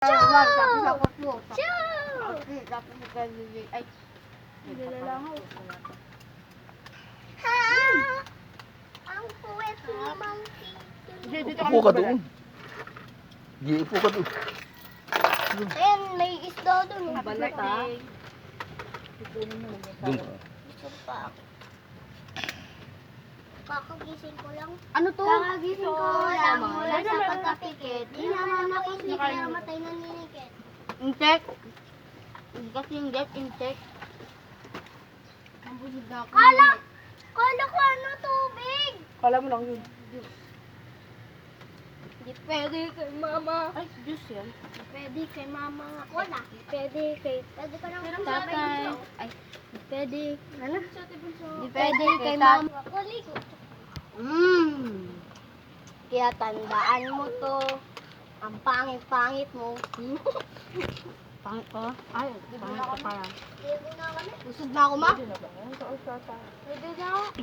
Ay, Ha! Ang puwet ni Monkey. Upo ka doon. Di, upo ka doon. Ayan, may isda doon. balat ha. Doon ka. Gusto pa ako. Kakagising ko lang. Ano to? Kakagising ko lang mula sa pagkapikit. Di naman ako hindi kaya matay na ninikit. Insect. Hindi kasi yung death insect. Ang busog na ako. Kala ko ano tubig. Kala mo lang yun. Di pwede kay mama. Ay, juice yan. Di pwede kay mama. Wala. Di pwede kay... Pwede ka lang Tatay. Ay, Di pwede. Ano? di Pwede kay mama. Kaligo. Kaya tandaan mo to. Ang pangit-pangit mo. Pangit ko. Ay, pangit ko pala. Busog na ako, ma. Pwede na ako.